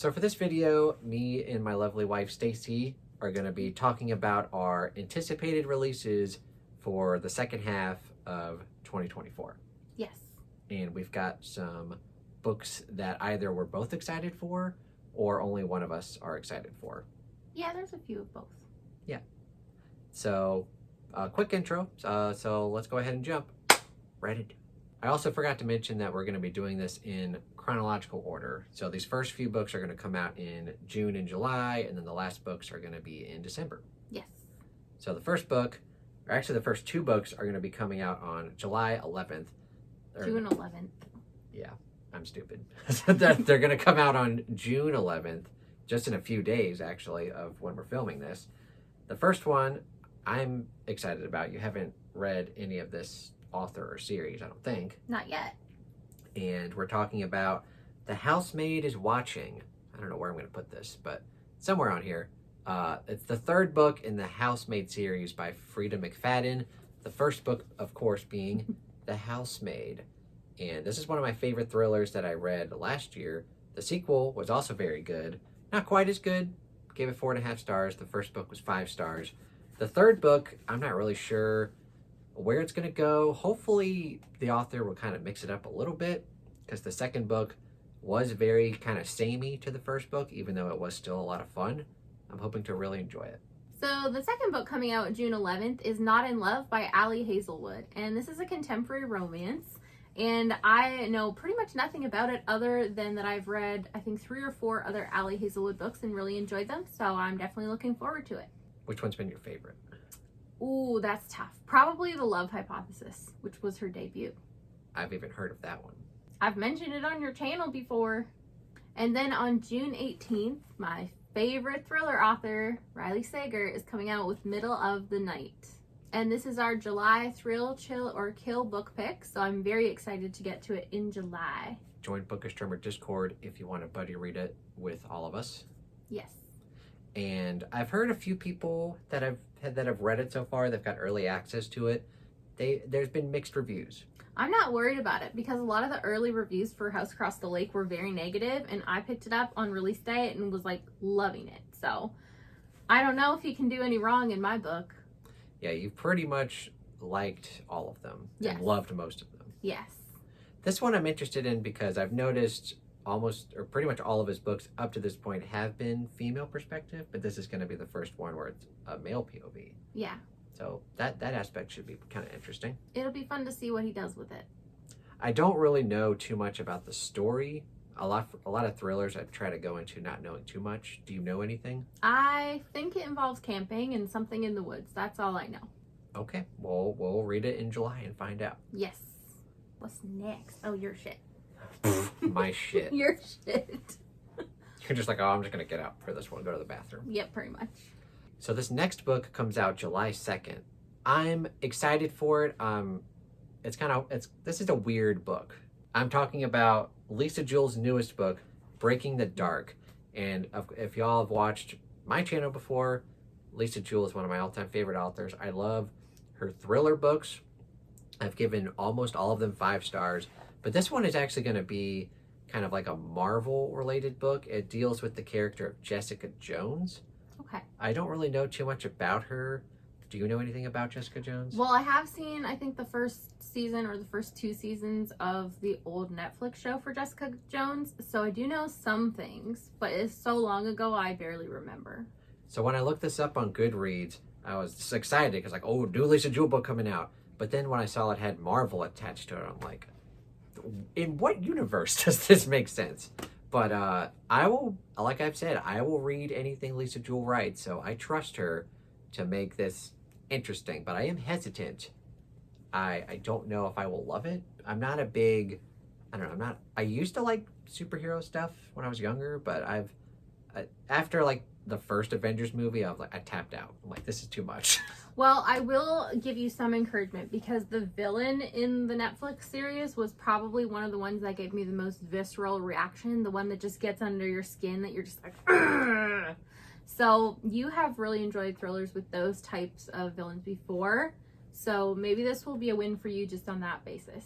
So for this video, me and my lovely wife Stacey are going to be talking about our anticipated releases for the second half of 2024. Yes. And we've got some books that either we're both excited for or only one of us are excited for. Yeah, there's a few of both. Yeah. So, quick intro. So let's go ahead and jump right into it. I also forgot to mention that we're going to be doing this in chronological order. So these first few books are going to come out in June and July, and then the last books are going to be in December. Yes. So the first book, or actually the first two books, are going to be coming out on July 11th. June 11th. Yeah, I'm stupid. They're going to come out on June 11th, just in a few days, actually, of when we're filming this. The first one I'm excited about. You haven't read any of this author or series, I don't think. Not yet. And we're talking about The Housemaid is Watching. I don't know where I'm going to put this, but somewhere on here. It's the third book in the Housemaid series by Frida McFadden. The first book, of course, being The Housemaid. And this is one of my favorite thrillers that I read last year. The sequel was also very good. Not quite as good. Gave it 4.5 stars. The first book was 5 stars. The third book, I'm not really sure where it's going to go. Hopefully the author will kind of mix it up a little bit, because the second book was very kind of samey to the first book, even though it was still a lot of fun. I'm hoping to really enjoy it. So the second book coming out June 11th is Not in Love by Ali Hazelwood. And this is a contemporary romance. And I know pretty much nothing about it other than that I've read, I think, 3 or 4 other Ali Hazelwood books and really enjoyed them. So I'm definitely looking forward to it. Which one's been your favorite? Ooh, that's tough. Probably The Love Hypothesis, which was her debut. I've even heard of that one. I've mentioned it on your channel before. And then on June 18th, my favorite thriller author, Riley Sager, is coming out with Middle of the Night. And this is our July Thrill, Chill, or Kill book pick, so I'm very excited to get to it in July. Join Bookish Drummer Discord if you want to buddy read it with all of us. Yes. And I've heard a few people that have read it so far. They've got early access to it. There's been mixed reviews. I'm not worried about it because a lot of the early reviews for House Across the Lake were very negative, and I picked it up on release day and was like loving it. So I don't know if you can do any wrong in my book. Yeah, you've pretty much liked all of them. Yes. And loved most of them. Yes. This one I'm interested in because I've noticed almost, or pretty much all of his books up to this point have been female perspective, but this is going to be the first one where it's a male POV. Yeah. So that aspect should be kind of interesting. It'll be fun to see what he does with it. I don't really know too much about the story. A lot of thrillers I try to go into not knowing too much. Do you know anything? I think it involves camping and something in the woods. That's all I know. Okay, well, we'll read it in July and find out. Yes. What's next? Oh, your shit. My shit. Your shit. You're just like, oh, I'm just going to get out for this one, go to the bathroom. Yep, pretty much. So this next book comes out July 2nd. I'm excited for it. This is a weird book. I'm talking about Lisa Jewell's newest book, Breaking the Dark. And if y'all have watched my channel before, Lisa Jewell is one of my all-time favorite authors. I love her thriller books. I've given almost all of them 5 stars. But this one is actually going to be kind of like a Marvel-related book. It deals with the character of Jessica Jones. Okay. I don't really know too much about her. Do you know anything about Jessica Jones? Well, I have seen, I think, the first season or the first 2 seasons of the old Netflix show for Jessica Jones. So I do know some things, but it's so long ago, I barely remember. So when I looked this up on Goodreads, I was just excited because like, oh, new Lisa Jewell book coming out. But then when I saw it had Marvel attached to it, I'm like, in what universe does this make sense? But I will, like I've said, I will read anything Lisa Jewell writes. So I trust her to make this interesting. But I am hesitant. I don't know if I will love it. I'm not a big, I used to like superhero stuff when I was younger. But after like the first Avengers movie, I tapped out. I'm like, this is too much. Well, I will give you some encouragement because the villain in the Netflix series was probably one of the ones that gave me the most visceral reaction. The one that just gets under your skin that you're just like, argh! So you have really enjoyed thrillers with those types of villains before. So maybe this will be a win for you just on that basis.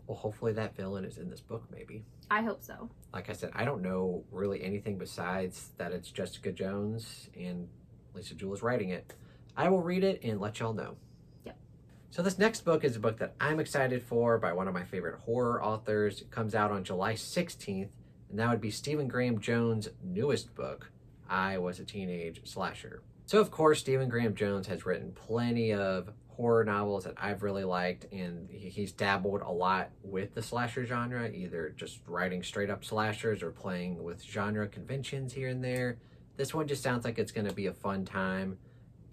Well, hopefully that villain is in this book, maybe. I hope so. Like I said, I don't know really anything besides that it's Jessica Jones and Lisa Jewell is writing it. I will read it and let y'all know. Yep. So this next book is a book that I'm excited for by one of my favorite horror authors. It comes out on July 16th, and that would be Stephen Graham Jones' newest book, I Was a Teenage Slasher. So of course, Stephen Graham Jones has written plenty of horror novels that I've really liked, and he's dabbled a lot with the slasher genre, either just writing straight up slashers or playing with genre conventions here and there. This one just sounds like it's going to be a fun time,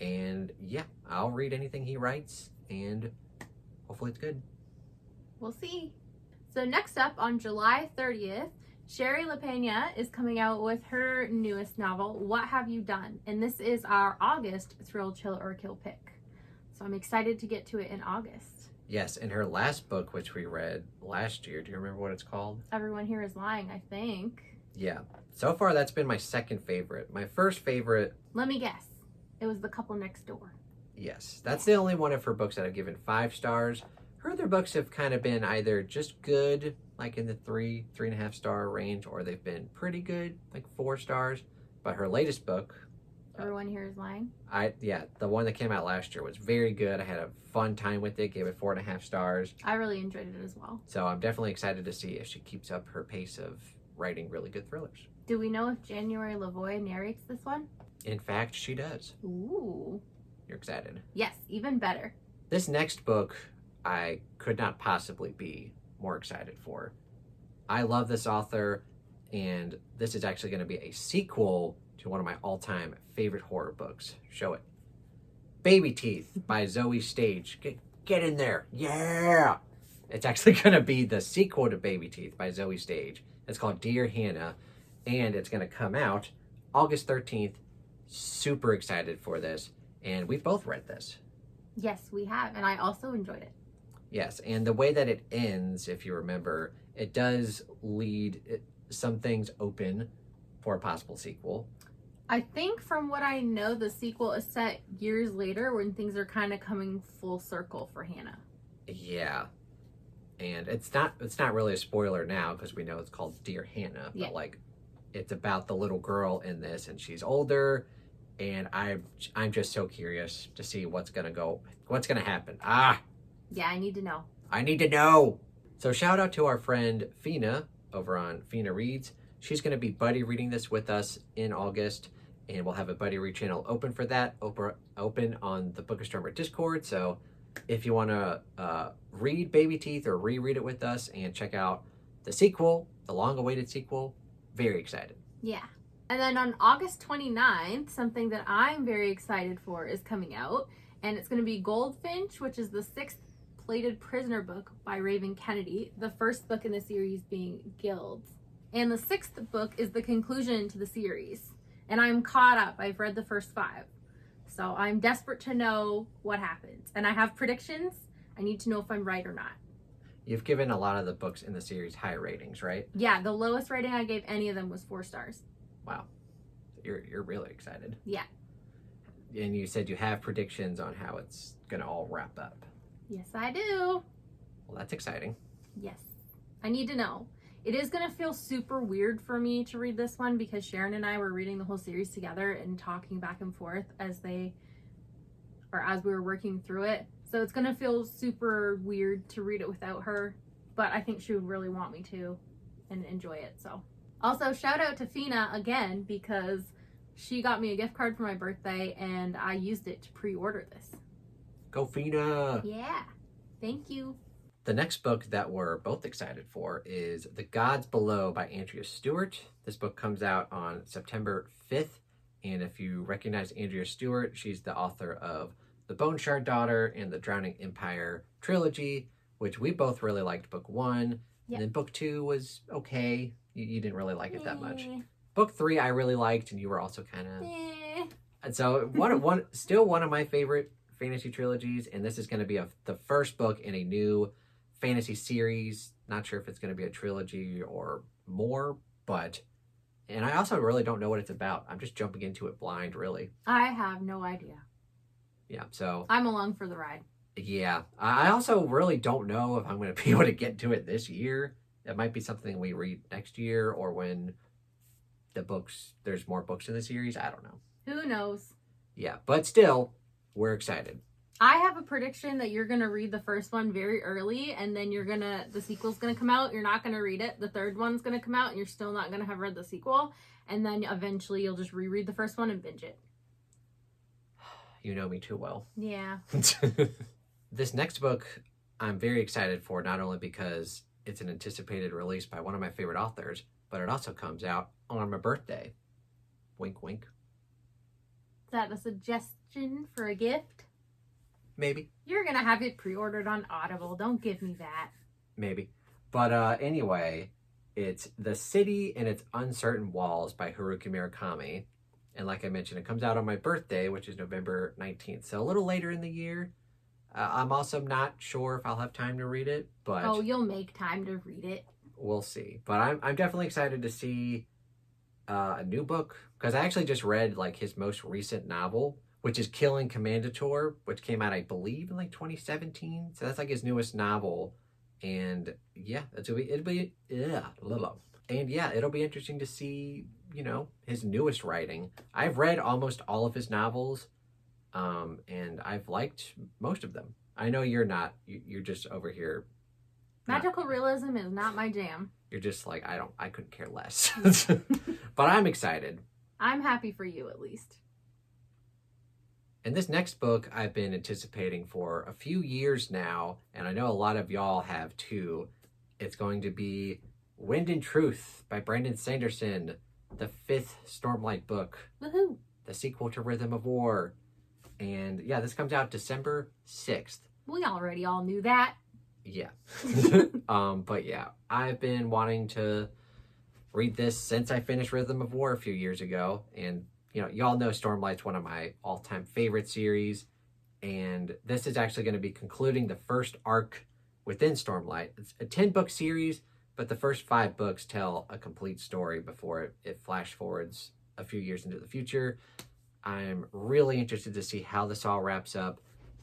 and yeah, I'll read anything he writes, and hopefully it's good. We'll see. So next up on July 30th, Sherry LaPena is coming out with her newest novel, What Have You Done? And this is our August Thrill, Chill, or Kill pick. So I'm excited to get to it in August. Yes, and her last book, which we read last year, do you remember what it's called? Everyone Here Is Lying, I think. Yeah. So far, that's been my second favorite. My first favorite... Let me guess. It was The Couple Next Door. Yes. That's the only one of her books that I've given 5 stars. Her other books have kind of been either just good, like in the 3.5 star range, or they've been pretty good, like 4 stars. But her latest book... Everyone Here Is Lying? The one that came out last year was very good. I had a fun time with it, gave it 4.5 stars. I really enjoyed it as well. So I'm definitely excited to see if she keeps up her pace of writing really good thrillers. Do we know if January Lavoie narrates this one? In fact, she does. Ooh. You're excited. Yes, even better. This next book, I could not possibly be more excited for. I love this author, and this is actually going to be a sequel to one of my all-time favorite horror books. Show it. Baby Teeth by Zoe Stage. Get in there. Yeah! It's actually going to be the sequel to Baby Teeth by Zoe Stage. It's called Dear Hannah, and it's going to come out August 13th. Super excited for this, and we've both read this. Yes, we have, and I also enjoyed it. Yes, and the way that it ends, if you remember, it does lead some things open for a possible sequel. I think from what I know, the sequel is set years later when things are kind of coming full circle for Hannah. Yeah. And it's not really a spoiler now because we know it's called Dear Hannah, but like it's about the little girl in this, and she's older, and I'm just so curious to see what's gonna happen. Yeah, I need to know. I need to know. So shout out to our friend Fina over on Fina Reads. She's gonna be buddy reading this with us in August, and we'll have a buddy read channel open for that, open on the Book Astronomer Discord. So if you want to read Baby Teeth or reread it with us and check out the sequel, the long-awaited sequel, very excited. Yeah. And then on August 29th, something that I'm very excited for is coming out, and it's going to be Goldfinch, which is the 6th Plated Prisoner book by Raven Kennedy, the first book in the series being Guilds. And the 6th book is the conclusion to the series. And I'm caught up. I've read the first 5. So I'm desperate to know what happens. And I have predictions. I need to know if I'm right or not. You've given a lot of the books in the series high ratings, right? Yeah, the lowest rating I gave any of them was 4 stars. Wow. You're really excited. Yeah. And you said you have predictions on how it's going to all wrap up. Yes, I do. Well, that's exciting. Yes. I need to know. It is going to feel super weird for me to read this one because Sharon and I were reading the whole series together and talking back and forth as we were working through it. So it's going to feel super weird to read it without her, but I think she would really want me to and enjoy it. So also shout out to Fina again because she got me a gift card for my birthday and I used it to pre-order this. Go Fina! Yeah. Thank you. The next book that we're both excited for is The Gods Below by Andrea Stewart. This book comes out on September 5th. And if you recognize Andrea Stewart, she's the author of The Bone Shard Daughter and the Drowning Empire trilogy, which we both really liked book 1. Yep. And then book 2 was okay. You didn't really like it that much. Book 3 I really liked, and you were also kind of... And so still one of my favorite fantasy trilogies, and this is going to be the first book in a new fantasy series. Not sure if it's going to be a trilogy or more, and I also really don't know what it's about. I'm just jumping into it blind, really. I have no idea. Yeah, so I'm along for the ride. Yeah. I also really don't know if I'm going to be able to get to it this year. It might be something we read next year or when there's more books in the series. I don't know. Who knows? Yeah, but still, we're excited. I have a prediction that you're going to read the first one very early, and then the sequel's going to come out. You're not going to read it. The third one's going to come out, and you're still not going to have read the sequel. And then eventually you'll just reread the first one and binge it. You know me too well. Yeah. This next book I'm very excited for, not only because it's an anticipated release by one of my favorite authors, but it also comes out on my birthday. Wink, wink. Is that a suggestion for a gift? Maybe. You're going to have it pre-ordered on Audible. Don't give me that. Maybe. But anyway, it's The City and Its Uncertain Walls by Haruki Murakami. And like I mentioned, it comes out on my birthday, which is November 19th. So a little later in the year. I'm also not sure if I'll have time to read it, but... Oh, you'll make time to read it. We'll see. But I'm definitely excited to see a new book, because I actually just read like his most recent novel, which is Killing Commandator, which came out, I believe, in like 2017. So that's like his newest novel. And yeah, it'll be interesting to see, his newest writing. I've read almost all of his novels. And I've liked most of them. I know you're not. You're just over here. Magical realism is not my jam. You're just like, I couldn't care less. But I'm excited. I'm happy for you, at least. And this next book I've been anticipating for a few years now, and I know a lot of y'all have too. It's going to be Wind and Truth by Brandon Sanderson, the 5th Stormlight book. Woohoo! The sequel to Rhythm of War. And yeah, this comes out December 6th. We already all knew that. Yeah. But yeah, I've been wanting to read this since I finished Rhythm of War a few years ago. And, y'all know Stormlight's one of my all-time favorite series. And this is actually going to be concluding the first arc within Stormlight. It's a 10-book series, but the first 5 books tell a complete story before it flash forwards a few years into the future. I'm really interested to see how this all wraps up.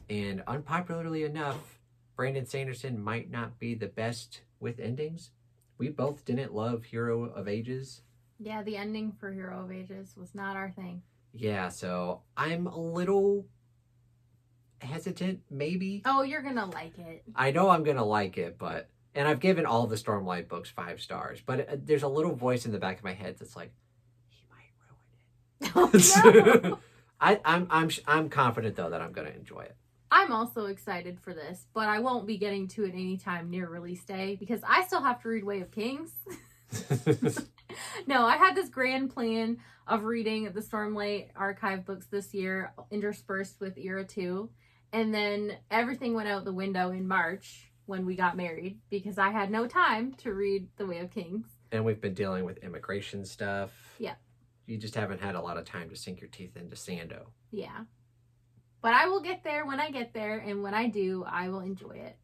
And unpopularly enough, Brandon Sanderson might not be the best with endings. We both didn't love Hero of Ages. Yeah, the ending for Hero of Ages was not our thing. Yeah, so I'm a little hesitant, maybe. Oh, you're going to like it. I know I'm going to like it, and I've given all of the Stormlight books 5 stars, but there's a little voice in the back of my head that's like, Oh, no. I'm confident though that I'm going to enjoy it. I'm also excited for this, but I won't be getting to it anytime near release day because I still have to read Way of Kings. No, I had this grand plan of reading the Stormlight archive books this year, interspersed with Era 2, and then everything went out the window in March when we got married because I had no time to read The Way of Kings. And we've been dealing with immigration stuff. Yeah. You just haven't had a lot of time to sink your teeth into Sando. Yeah. But I will get there when I get there, and when I do, I will enjoy it.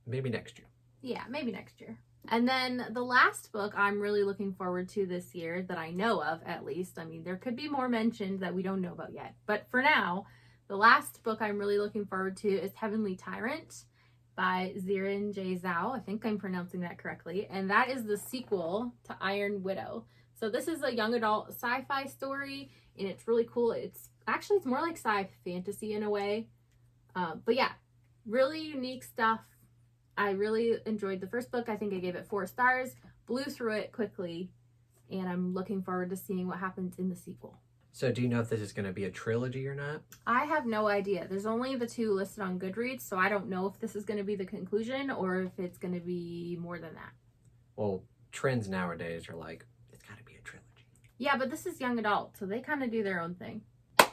Maybe next year. Yeah, maybe next year. And then the last book I'm really looking forward to this year, that I know of at least. I mean, there could be more mentioned that we don't know about yet. But for now, the last book I'm really looking forward to is Heavenly Tyrant by Zirin J. Zhao. I think I'm pronouncing that correctly. And that is the sequel to Iron Widow. So this is a young adult sci-fi story, and it's really cool. It's more like sci-fantasy in a way. But yeah, really unique stuff. I really enjoyed the first book. I think I gave it 4 stars, blew through it quickly, and I'm looking forward to seeing what happens in the sequel. So do you know if this is going to be a trilogy or not? I have no idea. There's only the 2 listed on Goodreads, so I don't know if this is going to be the conclusion or if it's going to be more than that. Well, trends nowadays are like, trilogy. Yeah, but this is young adult, so they kind of do their own thing.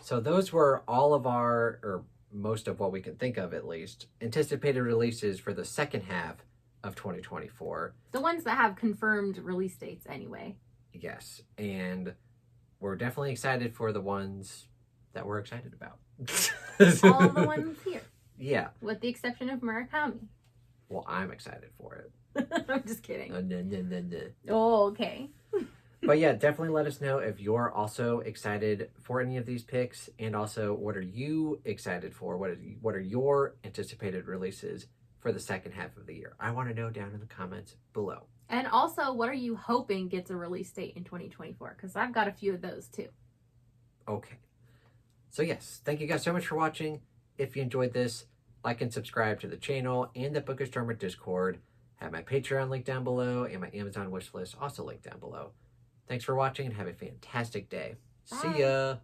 So those were all of our, or most of what we can think of at least, anticipated releases for the second half of 2024. The ones that have confirmed release dates anyway. Yes, and we're definitely excited for the ones that we're excited about. All of the ones here. Yeah. With the exception of Murakami. Well, I'm excited for it. I'm just kidding. No. Oh, okay. But yeah, definitely let us know if you're also excited for any of these picks, and also what are you excited for? What are your anticipated releases for the second half of the year? I want to know down in the comments below. And also, what are you hoping gets a release date in 2024? Because I've got a few of those too. Okay. So yes, thank you guys so much for watching. If you enjoyed this, like and subscribe to the channel and the Bookish Drummer Discord. Have my Patreon link down below and my Amazon wishlist also linked down below. Thanks for watching and have a fantastic day. Bye. See ya!